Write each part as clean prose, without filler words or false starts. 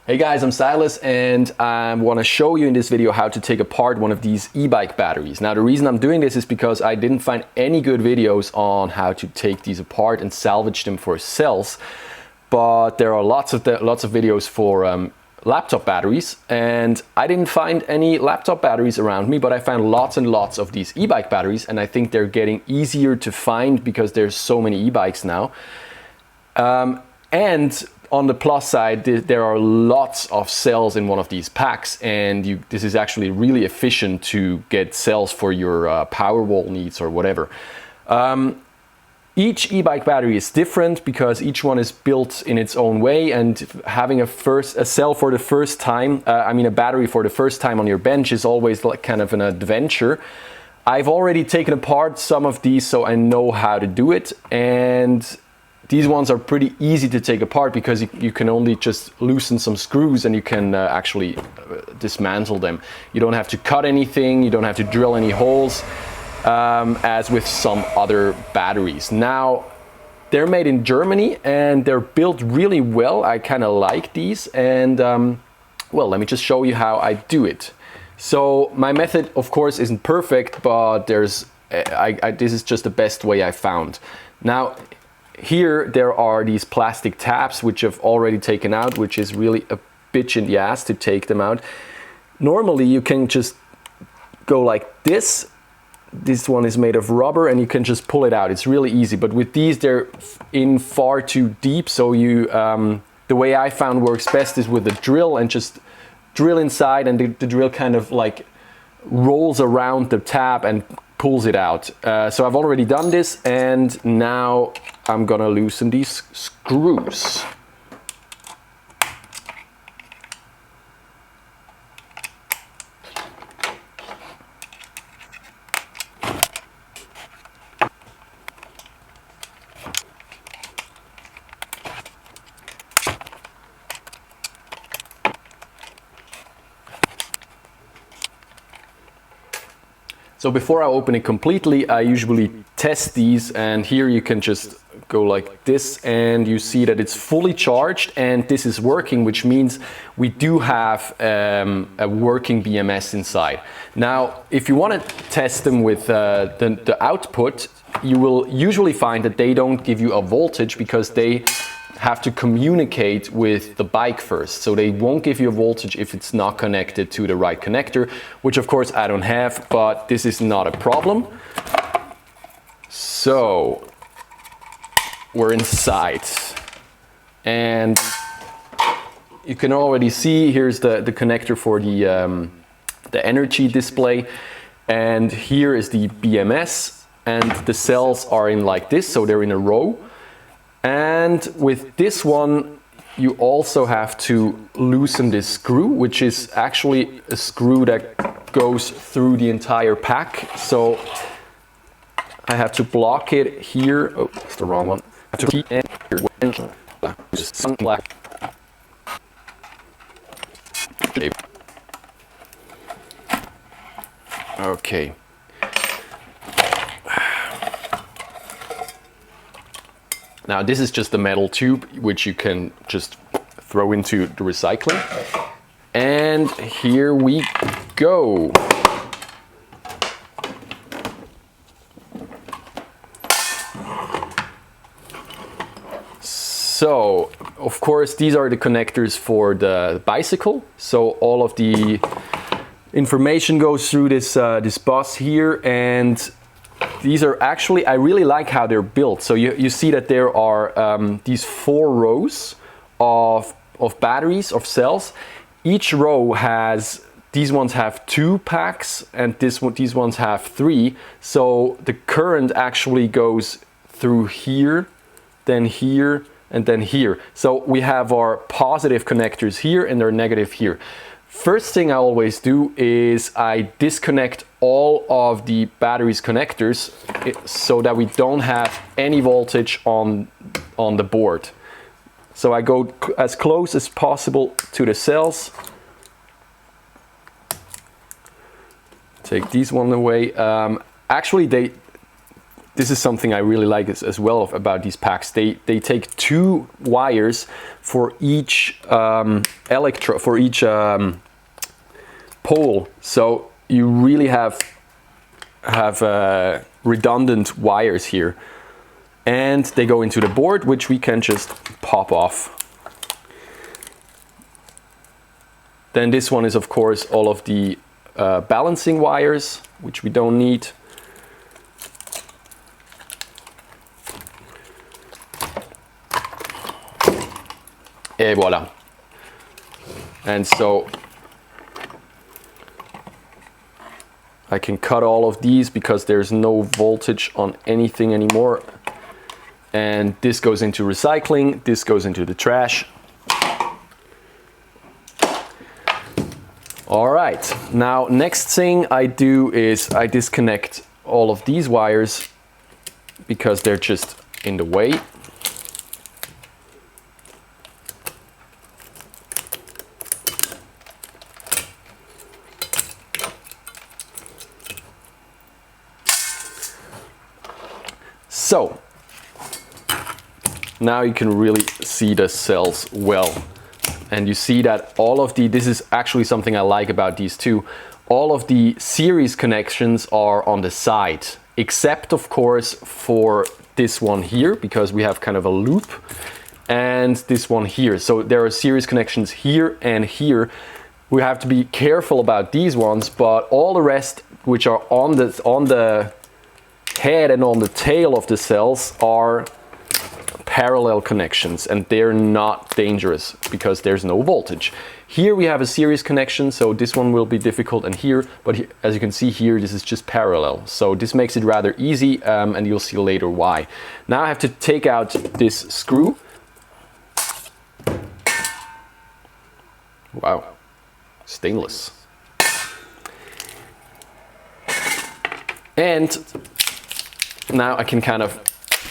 Hey guys, I'm Silas and I want to show you in this video how to take apart one of these e-bike batteries. Now the reason I'm doing this is because I didn't find any good videos on how to take these apart and salvage them for cells, but there are lots of videos for laptop batteries, and I didn't find any laptop batteries around me, but I found lots and lots of these e-bike batteries, and I think they're getting easier to find because there's so many e-bikes now. And on the plus side, there are lots of cells in one of these packs, and this is actually really efficient to get cells for your Powerwall needs or whatever. Each e-bike battery is different because each one is built in its own way, and having a cell for the first time, a battery for the first time on your bench is always like kind of an adventure. I've already taken apart some of these, so I know how to do it, and these ones are pretty easy to take apart because you can only just loosen some screws and you can actually dismantle them. You don't have to cut anything, you don't have to drill any holes, as with some other batteries. Now, they're made in Germany and they're built really well. I kind of like these, and well, let me just show you how I do it. So my method, of course, isn't perfect, but this is just the best way I found. Now, here there are these plastic tabs which I've already taken out, which is really a bitch in the ass to take them out. Normally you can just go like this. This one is made of rubber and you can just pull it out. It's really easy, but with these they're in far too deep, so the way I found works best is with a drill, and just drill inside, and the drill kind of like rolls around the tab and pulls it out. So I've already done this, and now I'm gonna loosen these screws. So before I open it completely, I usually test these, and here you can just go like this and you see that it's fully charged and this is working, which means we do have a working BMS inside. Now, if you want to test them with the output, you will usually find that they don't give you a voltage because they have to communicate with the bike first. So they won't give you a voltage if it's not connected to the right connector, which of course I don't have, but this is not a problem. So we're inside, and you can already see here's the connector for the energy display, and here is the BMS, and the cells are in like this, so they're in a row. And with this one, you also have to loosen this screw, which is actually a screw that goes through the entire pack. So I have to block it here. Oh, it's the wrong one. I have to keep it here. Just black. Okay. Now this is just a metal tube which you can just throw into the recycling. And here we go. So, of course, these are the connectors for the bicycle. So all of the information goes through this bus here, and these are actually, I really like how they're built. So you see that there are these 4 rows of batteries, of cells. Each row has, these ones have 2 packs, and these ones have 3. So the current actually goes through here, then here, and then here. So we have our positive connectors here and our negative here. First thing I always do is I disconnect all of the battery's connectors so that we don't have any voltage on the board. So I go as close as possible to the cells. Take these one away. Actually, this is something I really like as well about these packs. They take 2 wires for each pole, so you really have redundant wires here, and they go into the board, which we can just pop off. Then this one is of course all of the balancing wires, which we don't need. Et voila. And so I can cut all of these because there's no voltage on anything anymore. And this goes into recycling, this goes into the trash. All right, now next thing I do is I disconnect all of these wires because they're just in the way. So now you can really see the cells well. And you see that all of this is actually something I like about these two. All of the series connections are on the side, except of course for this one here, because we have kind of a loop, and this one here. So there are series connections here and here. We have to be careful about these ones, but all the rest, which are on the head and on the tail of the cells, are parallel connections, and they're not dangerous because there's no voltage. Here we have a series connection, so this one will be difficult, and here, but here, as you can see here, this is just parallel. So this makes it rather easy, and you'll see later why. Now I have to take out this screw. Wow, stainless. And now I can kind of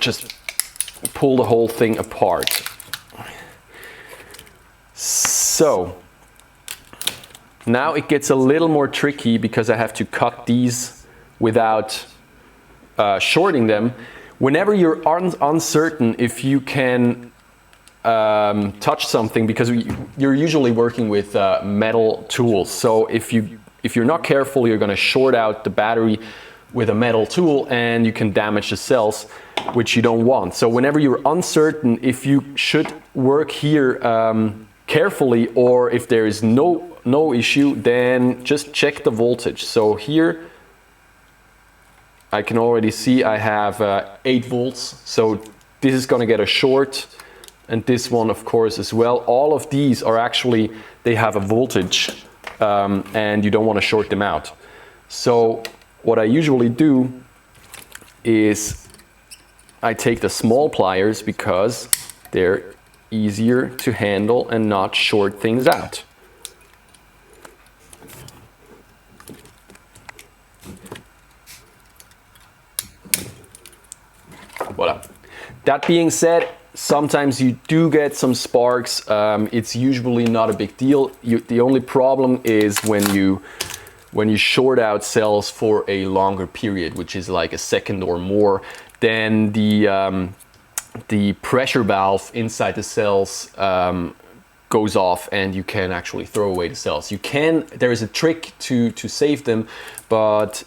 just pull the whole thing apart. So now it gets a little more tricky because I have to cut these without shorting them. Whenever you're uncertain if you can touch something, because you're usually working with metal tools, so if you're not careful, you're going to short out the battery with a metal tool and you can damage the cells, which you don't want. So whenever you're uncertain if you should work here carefully or if there is no issue, then just check the voltage. So here I can already see I have 8 volts, so this is going to get a short, and this one of course as well. All of these are actually, they have a voltage, and you don't want to short them out. So what I usually do is I take the small pliers because they're easier to handle and not short things out. Voila. That being said, sometimes you do get some sparks. It's usually not a big deal. The only problem is when you short out cells for a longer period, which is like a second or more, then the pressure valve inside the cells goes off and you can actually throw away the cells. There is a trick to save them, but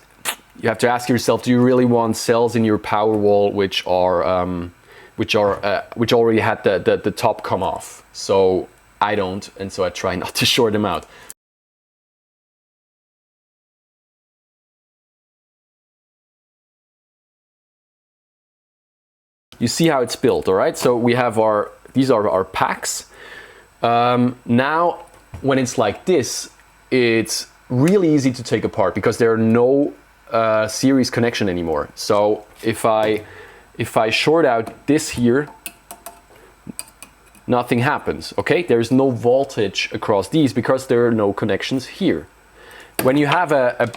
you have to ask yourself, do you really want cells in your power wall which already had the top come off? So I don't, and so I try not to short them out. You see how it's built, all right? So we have these are our packs. Now, when it's like this, it's really easy to take apart because there are no series connection anymore. So if I short out this here, nothing happens, okay? There's no voltage across these because there are no connections here. When you have a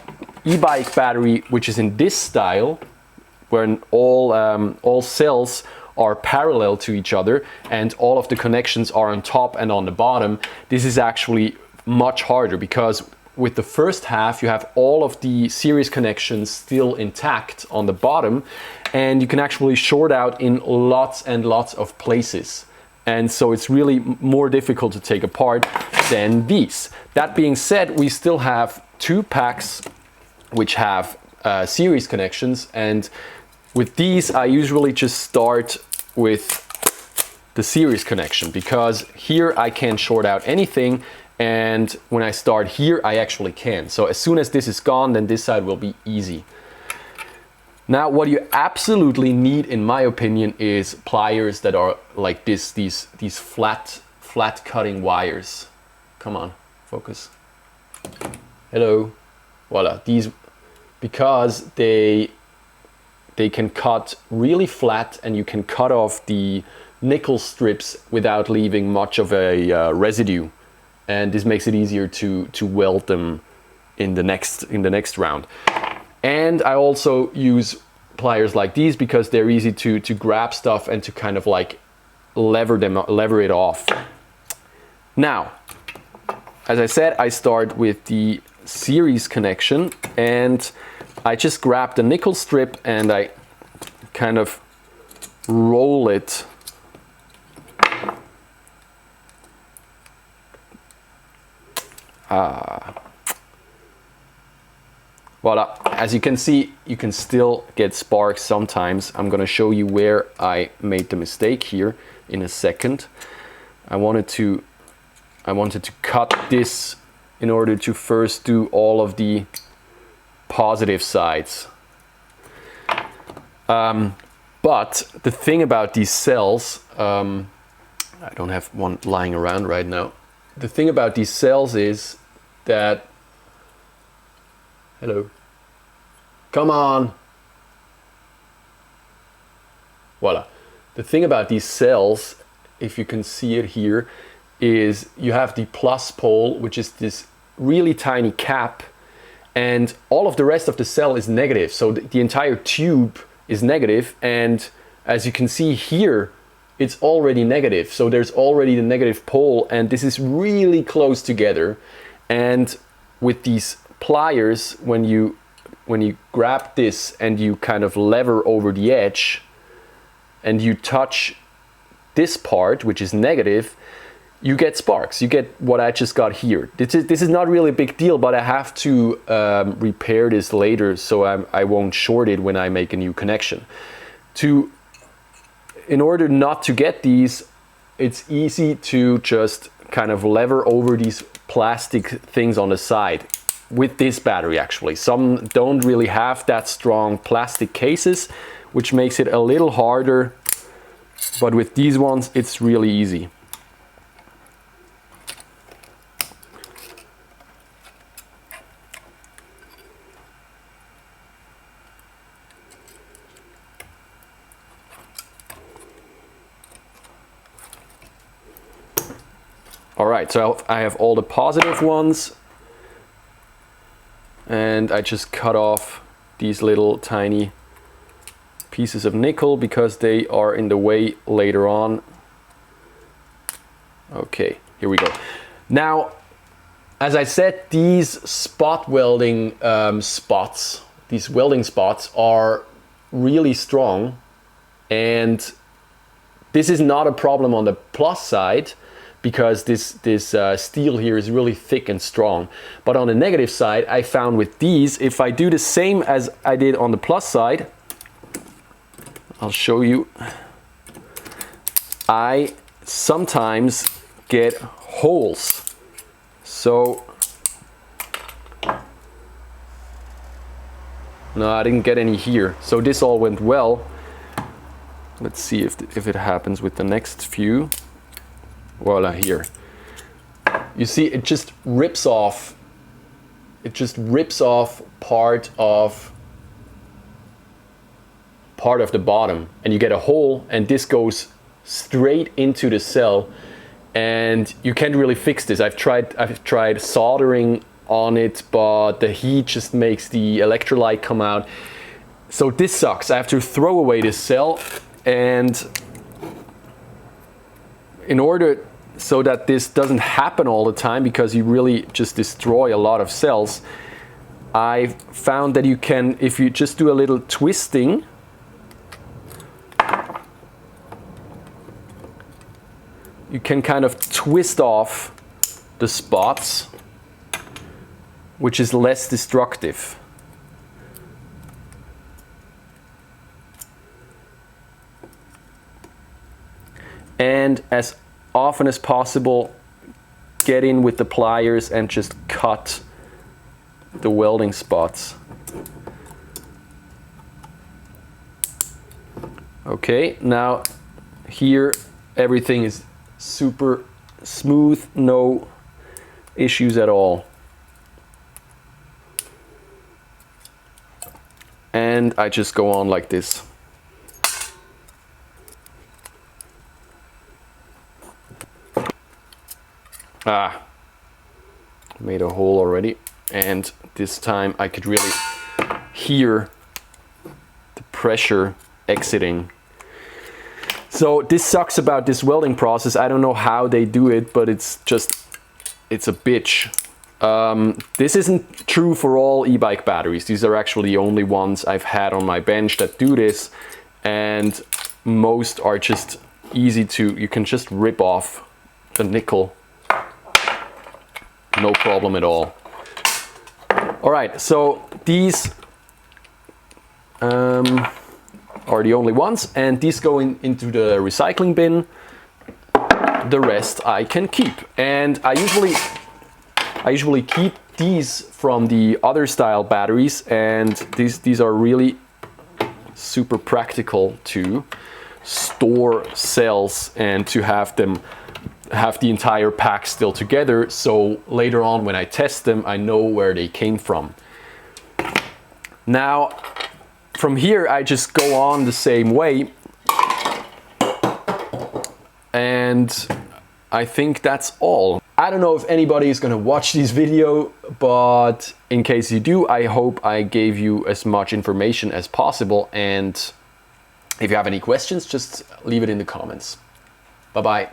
e-bike battery, which is in this style, when all cells are parallel to each other and all of the connections are on top and on the bottom, this is actually much harder because with the first half you have all of the series connections still intact on the bottom, and you can actually short out in lots and lots of places. And so it's really more difficult to take apart than these. That being said, we still have 2 packs which have series connections, and with these I usually just start with the series connection, because here I can't short out anything, and when I start here I actually can. So as soon as this is gone, then this side will be easy. Now what you absolutely need, in my opinion, is pliers that are like this, these flat cutting wires. Come on, focus. Hello. Voila, these, because they can cut really flat, and you can cut off the nickel strips without leaving much of a residue, and this makes it easier to weld them in the next round. And I also use pliers like these because they're easy to grab stuff and to kind of like lever it off. Now, as I said, I start with the series connection, and I just grab the nickel strip and I kind of roll it voila. As you can see, you can still get sparks sometimes. I'm going to show you where I made the mistake here in a second. I wanted to cut this in order to first do all of the positive sides. But the thing about these cells, I don't have one lying around right now. The thing about these cells is that, hello, come on, voila. The thing about these cells, if you can see it here, is you have the plus pole, which is this really tiny cap, and all of the rest of the cell is negative. So the entire tube is negative, and as you can see here, it's already negative. So there's already the negative pole, and this is really close together. And with these pliers, when you grab this and you kind of lever over the edge and you touch this part, which is negative, you get sparks. You get what I just got here. This is not really a big deal, but I have to repair this later, so I won't short it when I make a new connection. In order not to get these, it's easy to just kind of lever over these plastic things on the side. With this battery, actually. Some don't really have that strong plastic cases, which makes it a little harder, but with these ones, it's really easy. All right, so I have all the positive ones, and I just cut off these little tiny pieces of nickel because they are in the way later on. Okay, here we go. Now, as I said, these spot welding these welding spots are really strong, and this is not a problem on the plus side, because this steel here is really thick and strong. But on the negative side, I found with these, if I do the same as I did on the plus side, I'll show you, I sometimes get holes. So, no, I didn't get any here. So this all went well. Let's see if it happens with the next few. Voila, here. You see, it just rips off. It just rips off part of the bottom, and you get a hole, and this goes straight into the cell, and you can't really fix this. I've tried soldering on it, but the heat just makes the electrolyte come out. So this sucks. I have to throw away this cell, and in order so that this doesn't happen all the time, because you really just destroy a lot of cells, I found that you can, if you just do a little twisting, you can kind of twist off the spots, which is less destructive. And as often as possible, get in with the pliers and just cut the welding spots. Okay, now here everything is super smooth, no issues at all. And I just go on like this. Made a hole already, and this time I could really hear the pressure exiting. So this sucks about this welding process. I don't know how they do it, but it's a bitch. This isn't true for all e-bike batteries. These are actually the only ones I've had on my bench that do this, and most are just easy to, you can just rip off the nickel. No problem at all. All right, so these are the only ones, and these go into the recycling bin. The rest I can keep, and I usually keep these from the other style batteries, and these are really super practical to store cells and to have the entire pack still together, so later on when I test them I know where they came from. Now from here I just go on the same way, and I think that's all. I don't know if anybody is gonna watch this video, but in case you do, I hope I gave you as much information as possible, and if you have any questions, just leave it in the comments. Bye bye.